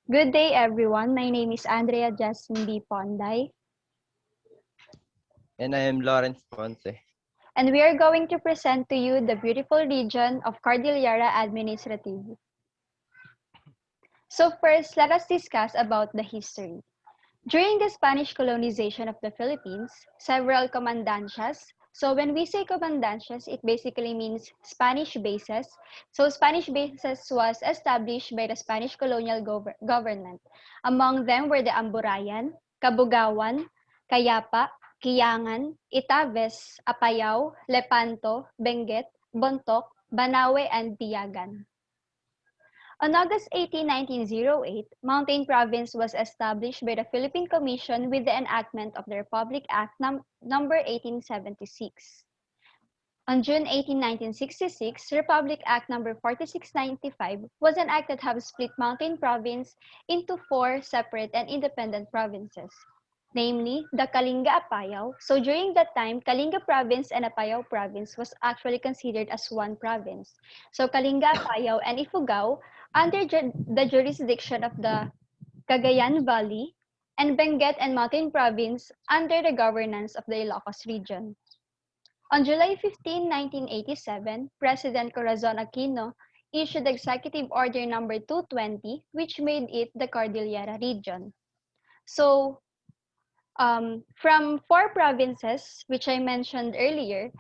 Good day, everyone. My name is Andrea Jasmine B. Ponday, And I am Lawrence Ponce. and we are going to present to you the beautiful region of Cordillera Administrative. So first, let us discuss about the history. During the Spanish colonization of the Philippines, several comandancias. So when we say comandancias, it basically means Spanish bases. So Spanish bases was established by the Spanish colonial government. Among them were the Amburayan, Kabugawan, Kayapa, Kiyangan, Itaves, Apayao, Lepanto, Benguet, Bontoc, Banawe, and Tiyagan. On August 18, 1908, Mountain Province was established by the Philippine Commission with the enactment of the Republic Act Number 1876. On June 18, 1966, Republic Act Number 4695 was enacted to have split Mountain Province into four separate and independent provinces, namely the Kalinga Apayao. So during that time, Kalinga Province and Apayao Province was actually considered as one province. So Kalinga Apayao and Ifugao under the jurisdiction of the Cagayan Valley, and Benguet and Mountain Province under the governance of the Ilocos region. On July 15, 1987, President Corazon Aquino issued Executive Order Number 220, which made it the Cordillera region. So, from four provinces, which I mentioned earlier,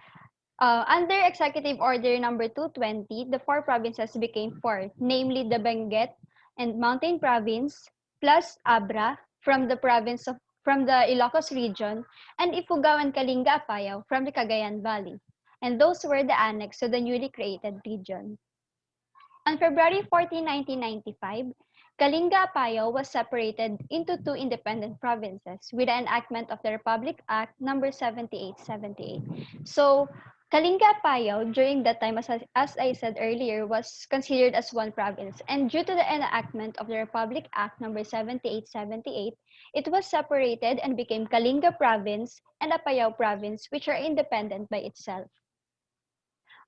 under Executive Order Number 220, the four provinces became four, namely the Benguet and Mountain Province, plus Abra from the Ilocos region, and Ifugao and Kalinga Apayao from the Cagayan Valley. And those were the annex to the newly created region. On February 14, 1995, Kalinga Apayao was separated into two independent provinces with the enactment of the Republic Act Number 7878. So, Kalinga Apayao during that time, as I said earlier, was considered as one province. And due to the enactment of the Republic Act Number 7878, it was separated and became Kalinga Province and Apayao Province, which are independent by itself.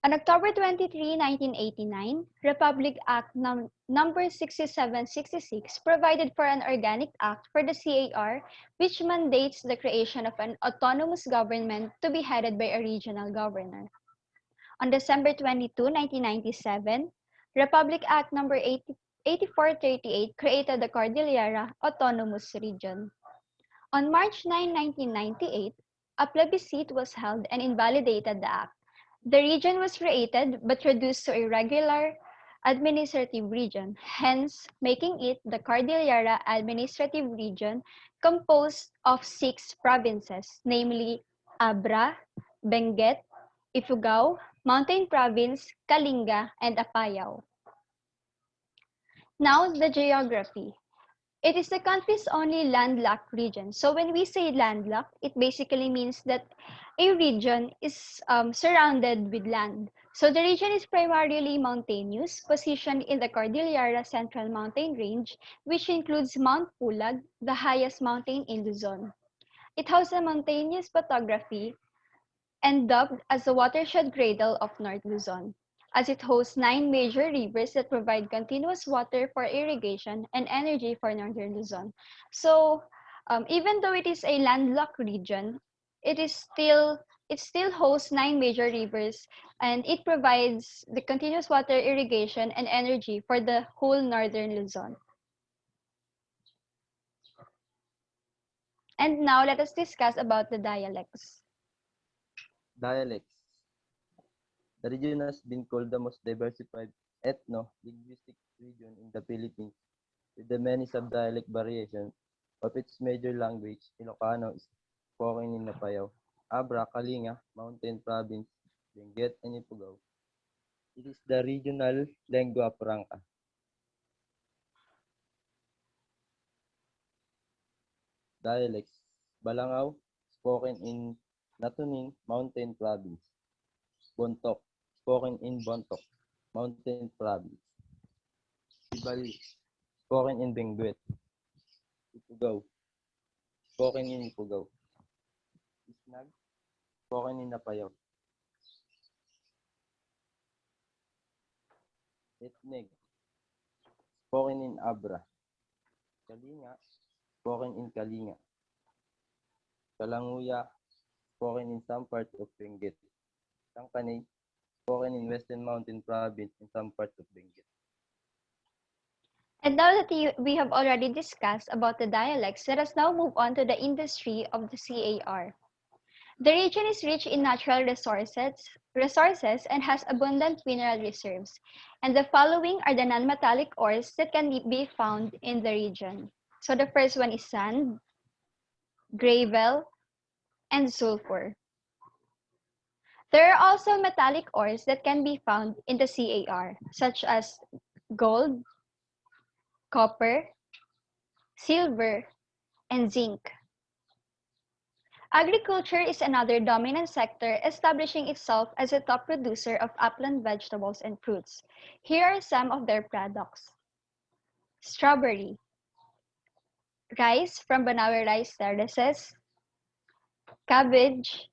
On October 23, 1989, Republic Act Number 6766 provided for an organic act for the CAR which mandates the creation of an autonomous government to be headed by a regional governor. On December 22, 1997, Republic Act Number 8438 created the Cordillera Autonomous Region. On March 9, 1998, a plebiscite was held and invalidated the act. The region was created but reduced to a regular administrative region, hence making it the Cordillera Administrative Region composed of six provinces, namely Abra, Benguet, Ifugao, Mountain Province, Kalinga, and Apayao. Now, the geography. It is the country's only landlocked region. So when we say landlocked, it basically means that a region is surrounded with land. So the region is primarily mountainous, positioned in the Cordillera Central Mountain Range, which includes Mount Pulag, the highest mountain in Luzon. It houses a mountainous topography and dubbed as the watershed cradle of North Luzon, as it hosts nine major rivers that provide continuous water for irrigation and energy for northern Luzon. So, even though it is a landlocked region, it still hosts nine major rivers, and it provides the continuous water irrigation and energy for the whole northern Luzon. And now let us discuss about the dialects. Dialects. The region has been called the most diversified ethno-linguistic region in the Philippines, with the many sub-dialect variations of its major language. Ilocano is spoken in Apayao, Abra, Kalinga, Mountain Province, Benguet, and Ifugao. It is the regional lingua franca. Dialects. Balangao, spoken in Natuning, Mountain Province. Bontoc, spoken in Bontoc, Mountain Province. Sibali, spoken in Benguet. Ifugao, spoken in Ifugao. Isnag, spoken in Apayao. Etneg, spoken in Abra. Kalinga, spoken in Kalinga. Kalanguya, spoken in some parts of Benguet. Tangkanay, spoken in Western Mountain Province in some parts of Benguet. And now that we have already discussed about the dialects, let us now move on to the industry of the CAR. The region is rich in natural resources and has abundant mineral reserves. And the following are the non-metallic ores that can be found in the region. So the first one is sand, gravel, and sulfur. There are also metallic ores that can be found in the CAR, such as gold, copper, silver, and zinc. Agriculture is another dominant sector, establishing itself as a top producer of upland vegetables and fruits. Here are some of their products: strawberry, rice from Banawe rice terraces, cabbage,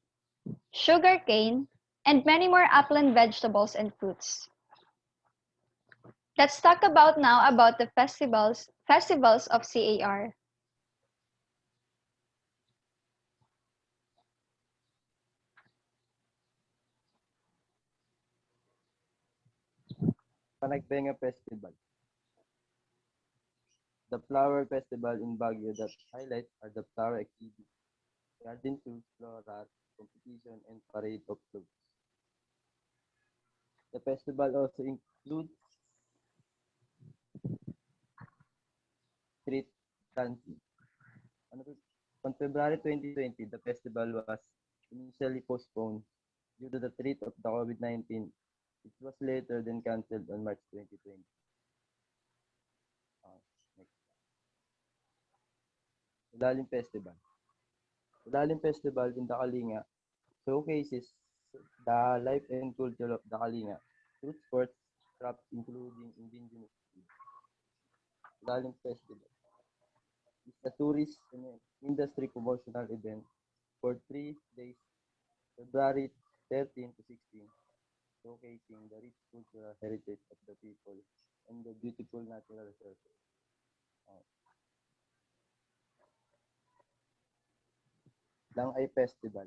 sugarcane, and many more upland vegetables and fruits. Let's talk about now about the festivals of CAR. Panagbenga Festival. The flower festival in Baguio that highlights are the flower exhibit, garden tours, floral competition, and parade of floats. The festival also includes street dancing. On on February 2020, the festival was initially postponed due to the threat of the COVID-19. It was later then cancelled on March 2020. Next. Ulalim Festival. Ulalim Festival in the Kalinga showcases the life and culture of the Kalinga through sports, crafts, including indigenous food. Ulalim Festival is a tourist and industry promotional event for 3 days, February 13 to 16, showcasing the rich cultural heritage of the people and the beautiful natural resources. Uh, Langay Festival.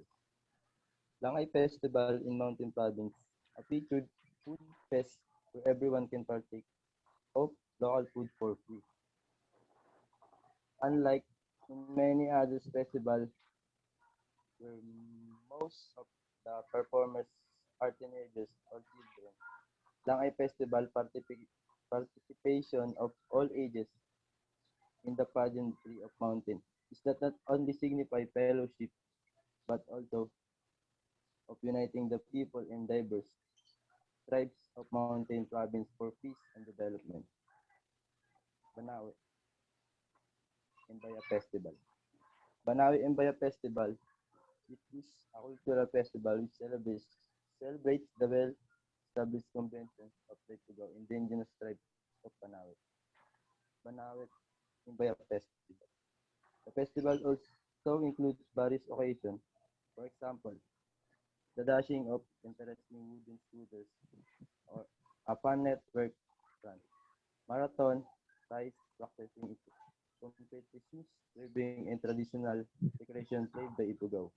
Langay Festival in Mountain Province, a featured food fest where everyone can partake of local food for free. Unlike in many other festivals where most of the performers are teenagers or children, Langay Festival participation of all ages in the pageantry of mountain is that not only signify fellowship but also of uniting the people in diverse tribes of mountain province for peace and development. Banawe Embaya Festival. Banawe Embaya Festival, it is a cultural festival which celebrates the well-established conventions of Taytugao indigenous tribes of Banawe. Banawe Embaya Festival. The festival also includes various occasions. For example, the dashing of interesting wooden scooters or a fun network run, marathon, prize practicing competitions, weaving, and traditional decoration played by Ifugao.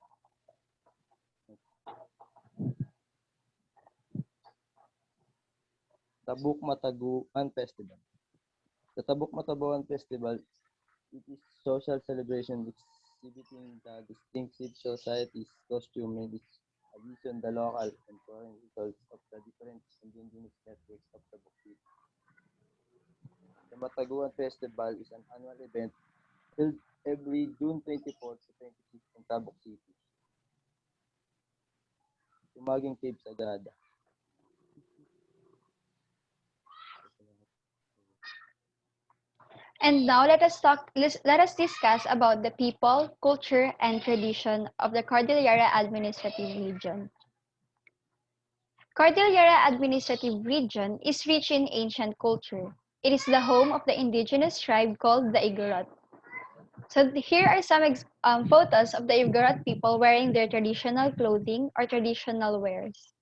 Tabuk Mataguan Festival. The Tabuk Mataguan Festival, it is social celebration exhibiting the distinctive society's costume and its addition the local and foreign results of the different indigenous networks of Tabuk City. The Mataguan Festival is an annual event held every June 24 to 26 in Tabuk City. Tumaging Cave Sagada. And now let us discuss about the people, culture, and tradition of the Cordillera Administrative Region. Cordillera Administrative Region is rich in ancient culture. It is the home of the indigenous tribe called the Igorot. So here are some photos of the Igorot people wearing their traditional clothing or traditional wares.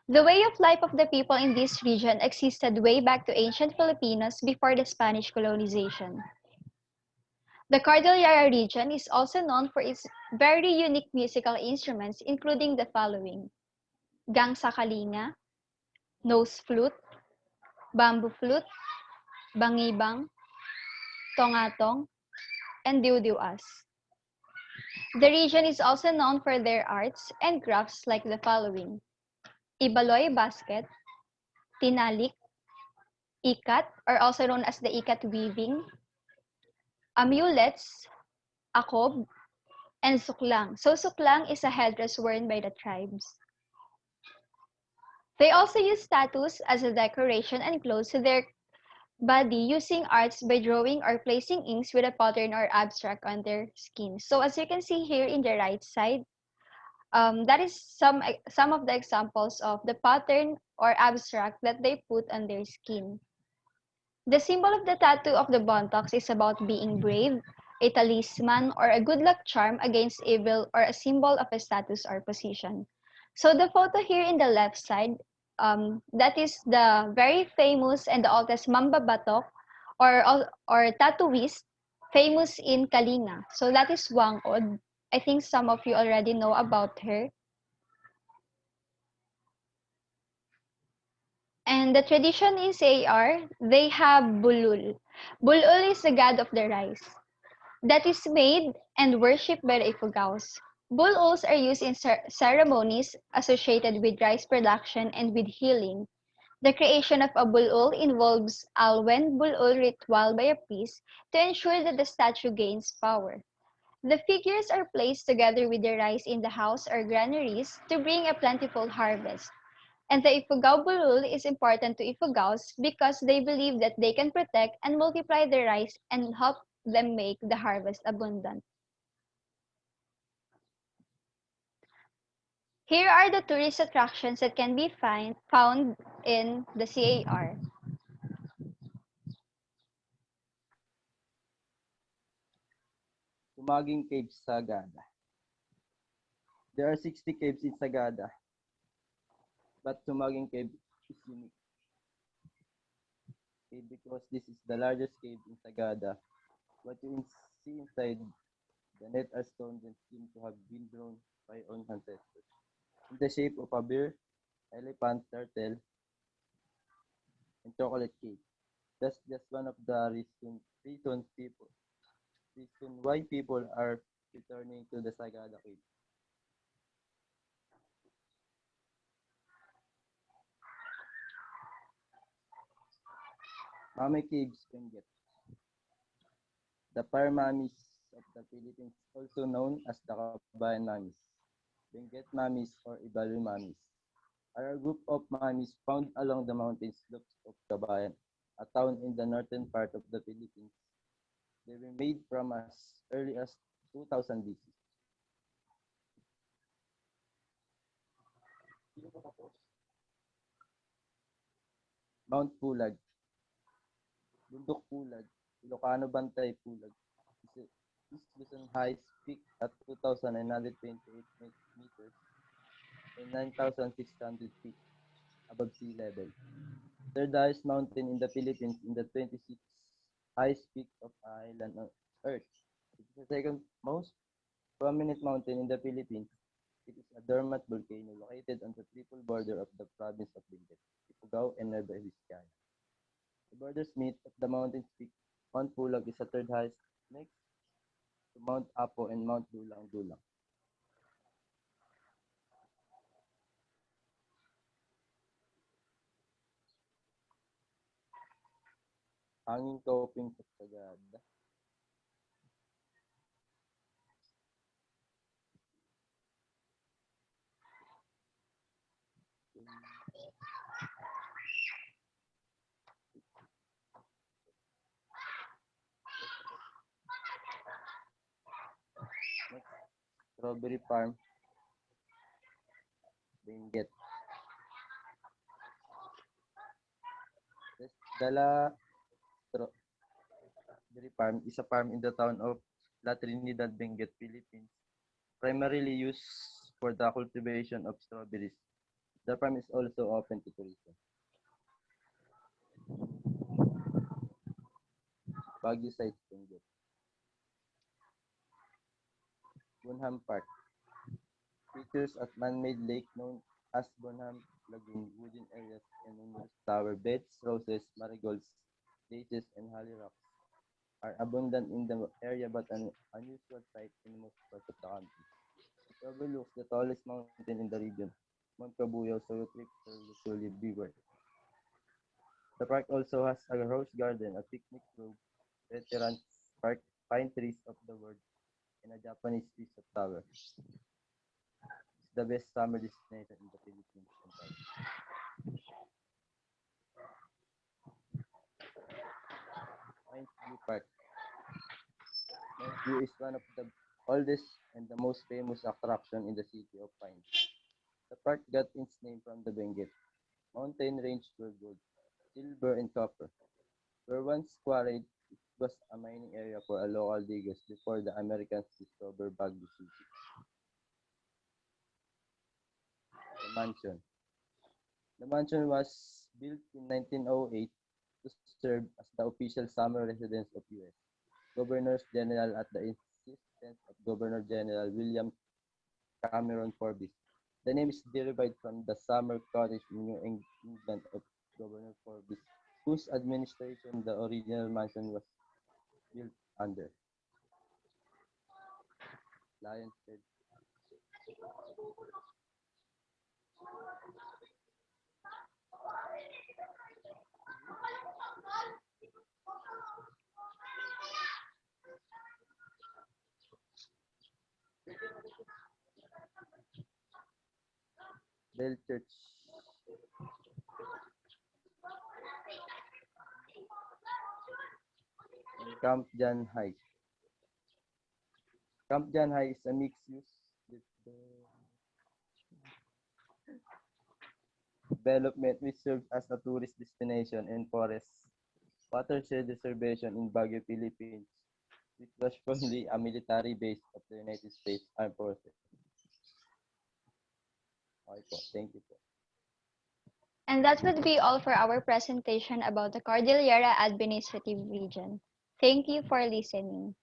The way of life of the people in this region existed way back to ancient Filipinos before the Spanish colonization. The Cordillera region is also known for its very unique musical instruments, including the following: gangsakalinga, nose flute, bamboo flute, bangibang, tongatong, and diwdiwas. The region is also known for their arts and crafts like the following: ibaloy basket, tinalik, ikat, or also known as the ikat weaving, amulets, akob, and suklang. So suklang is a headdress worn by the tribes. They also use tattoos as a decoration and clothes to their body using arts by drawing or placing inks with a pattern or abstract on their skin. So as you can see here in the right side, that is some of the examples of the pattern or abstract that they put on their skin. The symbol of the tattoo of the Bontocs is about being brave, a talisman, or a good luck charm against evil, or a symbol of a status or position. So the photo here in the left side, that is the very famous and the oldest Mamba Batok or tattooist famous in Kalinga. So that is Wang Od. I think some of you already know about her. And the tradition in CAR, they have bulul. Bulul is the god of the rice that is made and worshipped by the Ifugaos. Bululs are used in ceremonies associated with rice production and with healing. The creation of a bulul involves alwen bulul ritual by a priest to ensure that the statue gains power. The figures are placed together with the rice in the house or granaries to bring a plentiful harvest. And the Ifugao Bulul is important to Ifugaos because they believe that they can protect and multiply the rice and help them make the harvest abundant. Here are the tourist attractions that can be found in the CAR. Tumaging Caves, Sagada. There are 60 caves in Sagada, but Tumaging Cave is unique. Because this is the largest cave in Sagada. What you see inside the net are stones that seem to have been drawn by our ancestors. In the shape of a bear, elephant, turtle, and chocolate cake. That's just one of the reason why people are returning to the Sagada Cave. Mame Caves, Benguet. The fire mummies of the Philippines, also known as the Kabayan mummies, Benguet mummies, or Ibaloy mummies, are a group of mummies found along the mountain slopes of Kabayan, a town in the northern part of the Philippines. They were made from as early as 2000 BC. Mount Pulag, Bundok Pulag, Ilocano Bantay Pulag, is Luzon highest peak at 2,928 meters and 9,600 feet above sea level. Third highest mountain in the Philippines in the 26th highest peak of island on Earth. It is the second most prominent mountain in the Philippines. It is a dormant volcano located on the triple border of the province of Benguet, Ifugao, and Nueva Vizcaya. The borders meet at the mountain's peak. Mount Pulag is the third highest next to Mount Apo and Mount Dulang Dulang. Hanging Coping sa Sagada. Next, Strawberry Farm, Benguet. Dala Strawberry Farm is a farm in the town of La Trinidad, Benguet, Philippines, primarily used for the cultivation of strawberries. The farm is also open to tourism. Baguio Sites Benguet. Bonham Park features a man-made lake known as Bonham Lagoon, wooded areas and numerous flower beds, roses, marigolds, daisies, and hollyhocks are abundant in the area but an unusual sight in most parts of the country. It overlooks the tallest mountain in the region, Mount Cabuyao, so your trips will usually be worth. The park also has a rose garden, a picnic grove, veterans park, pine trees of the world, and a Japanese pizza tower. It's the best summer destination in the Philippines and Mines View Park. Mines View is one of the oldest and the most famous attraction in the city of Pines. The park got its name from the Benguet mountain range where gold, silver, and copper were once quarried. It was a mining area for a local diggers before the Americans discovered Baguio City. The mansion. The mansion was built in 1908 to serve as the official summer residence of U.S. Governors General at the insistence of Governor General William Cameron Forbes. The name is derived from the summer cottage in New England of Governor Forbes, whose administration the original mansion was built under. Lions Head, Bell Church, and Camp John High. Camp John High is a mixed use development which serves as a tourist destination and forest watershed reservation in Baguio, Philippines, which was formerly a military base of the United States Armed Forces. Okay po, thank you po. And that would be all for our presentation about the Cordillera Administrative Region. Thank you for listening.